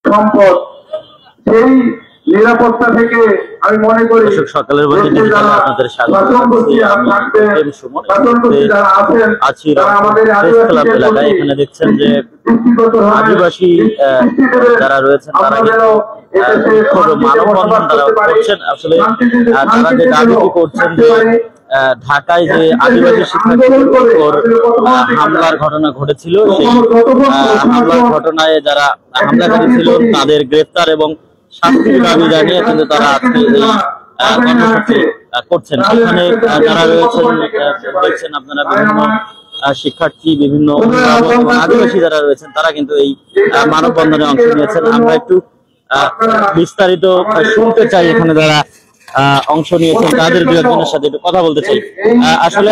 সম্পদ। সেই নিরাপত্তা থেকে আমি মনে করি সকালের মধ্যে আপনাদের স্বাগত আছি ক্লাব এলাকায়। এখানে দেখছেন যে আদিবাসী যারা রয়েছেন তারা মানববন্ধন তারা করছেন। আসলে তারা যে দাবিটি করছেন যে ঢাকায় যে আদিবাসী শিক্ষার্থীদের উপর হামলার ঘটনা ঘটেছিল, সেই হামলার ঘটনায় যারা হামলাকারী ছিল তাদের গ্রেফতার এবং শাস্তির দাবি জানিয়ে কিন্তু তারা আজকে এই কর্মসূচি করছেন। সেখানে যারা রয়েছেন দেখছেন আপনারা বিভিন্ন শিক্ষার্থী, বিভিন্ন আদিবাসী যারা রয়েছেন তারা কিন্তু এই মানববন্ধনে অংশ নিয়েছেন। আমরা একটু বিস্তারিত শুনতে চাই এখানে যারা অংশ নিয়েছেন তাদের দু একজনের সাথে একটু কথা বলতে চাই। আসলে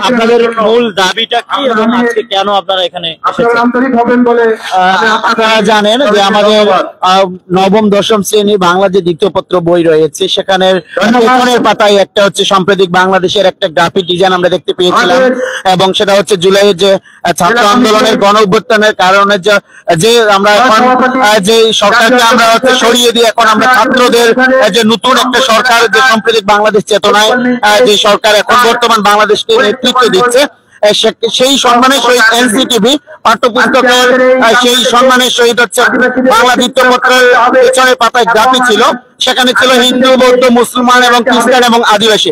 আপনাদের মূল দাবিটা কি এবং আজকে কেন আপনারা এখানে এসেছেন? আপনারা জানেন যে আমাদের নবম দশম শ্রেণী বাংলা যে দ্বিতীয় পত্র বই রয়েছে সেখানের পেছনের পাতায় একটা হচ্ছে সাম্প্রতিক বাংলাদেশের একটা গ্রাফিক ডিজাইন আমরা দেখতে পেয়েছিলাম, এবং সেটা হচ্ছে জুলাইয়ের যে ছাত্র আন্দোলনের গণ অভ্যুত্থানের কারণে যে আমরা এখন যে সরকারকে আমরা হচ্ছে সরিয়ে দিয়ে এখন আমরা ছাত্রদের যে নতুন একটা সরকার, যে সাম্প্রতিক বাংলাদেশ চেতনায় যে সরকার এখন বর্তমান বাংলাদেশকে নেতৃত্ব দিচ্ছে, সেই সম্মানের সহিত এনসিটিভি পাঠ্যপুস্তকের সেই সম্মানের সহিত হচ্ছে বাংলা দ্বিতীয় পত্রের পেছনের পাতায় গ্রাফি ছিল। সেখানে ছিল হিন্দু, বৌদ্ধ, মুসলমান এবং খ্রিস্টান এবং আদিবাসী।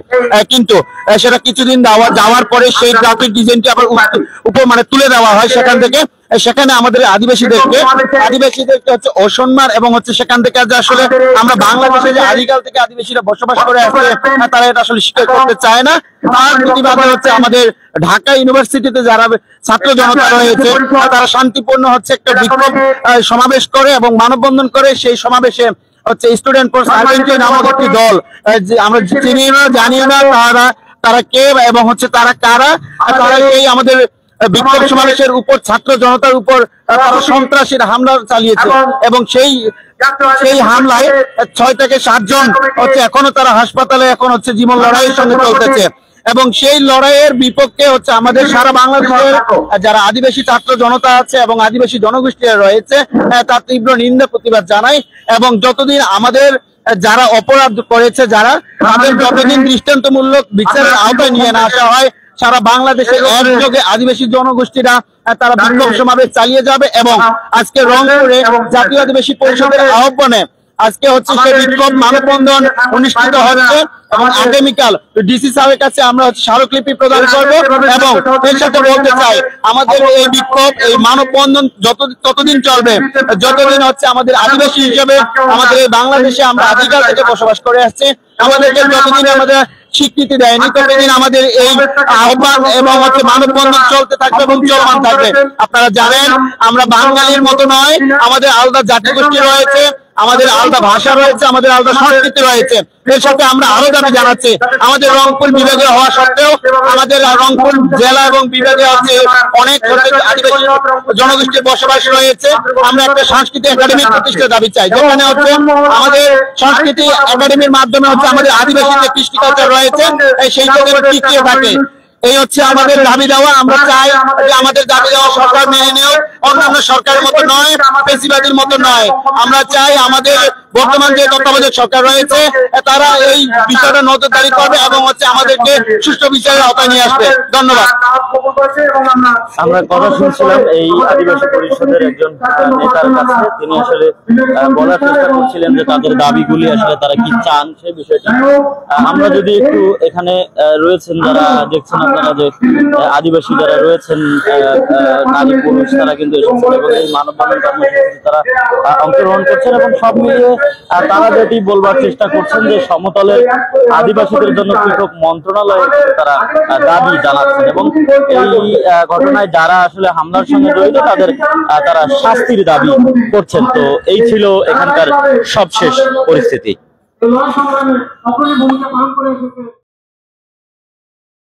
কিন্তু সেটা কিছুদিন যাওয়ার পরে সেই গ্রাফিক ডিজাইনটি আবার উপর তুলে দেওয়া হয় সেখান থেকে। সেখানে আমাদের আদিবাসীদেরকে হচ্ছে অসম্মান এবং হচ্ছে সেখান থেকে যে আসলে আমরা বাংলাদেশে যে আদিকাল থেকে আদিবাসীরা বসবাস করে আসছে তারা এটা আসলে স্বীকার করতে চায় না। তার প্রতিবাদে হচ্ছে আমাদের ঢাকা ইউনিভার্সিটিতে যারা ছাত্র জনতা রয়েছে তারা শান্তিপূর্ণ হচ্ছে একটা বিক্ষোভ সমাবেশ করে এবং মানববন্ধন করে। সেই সমাবেশে হচ্ছে স্টুডেন্ট ফর সার্ভেন্টরি নামক একটি দল, আমরা চিনি না জানি না তারা কে এবং হচ্ছে তারা কারা, তারা এই আমাদের বিক্ষোভ সমাবেশের উপর ছাত্র জনতার উপর তারা সন্ত্রাসীর হামলা চালিয়েছে এবং সেই হামলায় 6 থেকে 7 জন হচ্ছে এখনো তারা হাসপাতালে এখন হচ্ছে জীবন লড়াইয়ের সঙ্গে চলতেছে। এবং সেই লড়াইয়ের বিপক্ষে হচ্ছে আমাদের সারা বাংলাদেশের যারা আদিবাসী ছাত্র জনতা আছে এবং আদিবাসী জনগোষ্ঠীরা রয়েছে তার তীব্র নিন্দা প্রতিবাদ জানাই। এবং যতদিন আমাদের যারা অপরাধ করেছে যারা তাদের যতদিন দৃষ্টান্তমূলক বিচারের আওতায় নিয়ে না আসা হয়, সারা বাংলাদেশে একযোগে আদিবাসী জনগোষ্ঠীরা তারা বিক্ষোভ সমাবেশ চালিয়ে যাবে। এবং আজকে রংপুরে জাতীয় আদিবাসী পরিষদের আহ্বানে আজকে হচ্ছে সেই বিক্ষোভ মানববন্ধন অনুষ্ঠিত হচ্ছে এবং আগামীকাল ডিসি সাহেবের কাছে আমরা হচ্ছে স্মারকলিপি প্রদান করবো। এবং এর সাথে বলতে চাই আমাদের এই বিক্ষোভ এই মানববন্ধন ততদিন চলবে যতদিন হচ্ছে আমাদের আদিবাসী হিসেবে আমাদের এই বাংলাদেশে আমরা আদিকাল থেকে বসবাস করে আসছি, আমাদেরকে যতদিন আমাদের স্বীকৃতি দেয়নি ততদিন আমাদের এই আহ্বান এবং হচ্ছে মানববন্ধন চলতে থাকবে এবং চলমান থাকবে। আপনারা জানেন আমরা বাঙালির মতো নয়, আমাদের আলাদা জাতিগোষ্ঠী রয়েছে, আমাদের আলাদা ভাষা রয়েছে, আমাদের আলাদা সংস্কৃতি রয়েছে। এর সাথে আমরা আরো দাবি জানাচ্ছি আমাদের রংপুর বিভাগে হওয়া সত্ত্বেও আমাদের রংপুর জেলা এবং বিভাগে হচ্ছে অনেক আদিবাসী জনগোষ্ঠীর বসবাস রয়েছে। আমরা একটা সংস্কৃতি একাডেমি প্রতিষ্ঠার দাবি চাই, যেখানে হচ্ছে আমাদের সংস্কৃতি একাডেমির মাধ্যমে হচ্ছে আমাদের আদিবাসী যে কৃষ্টি কালচার রয়েছে সেই জায়গায় টিকিয়ে থাকে। এই হচ্ছে আমাদের দাবি দেওয়া। আমরা চাই যে আমাদের দাবি দেওয়া সরকার মেনে নেও, অন্যান্য সরকারের মতো নয়, পেশিবাদীর মতো নয়। আমরা চাই আমাদের বর্তমান যে তত্ত্বাবধায়ক সরকার রয়েছে তারা এই বিষয়টা নজরদারি করবে এবং হচ্ছে আমাদেরকে সুষ্ঠু বিচারের আওতায় নিয়ে আসবে। ধন্যবাদ। আমরা কথা শুনছিলাম এই আদিবাসী পরিষদের একজন নেতার কাছে, তিনি আসলে বলার চেষ্টা করছিলেন যে তাদের দাবিগুলি আসলে তারা কি চান সেই বিষয়টি। আমরা যদি একটু এখানে রয়েছেন যারা দেখছেন আপনারা যে আদিবাসী যারা রয়েছেন নারী পুরুষ তারা কিন্তু এসেছেন এবং এই মানববন্ধন কর্মসূচিতে তারা অংশগ্রহণ করছেন এবং সব মিলিয়ে তারা যেটি বলবার চেষ্টা করছেন যে সমতলের আদিবাসীদের জন্য পৃথক মন্ত্রণালয়ে তারা দাবি জানাচ্ছেন এবং এই ঘটনায় যারা আসলে হামলার সঙ্গে জড়িত তারা শাস্তির দাবি করছেন। তো এই ছিল এখানকার সবশেষ পরিস্থিতি।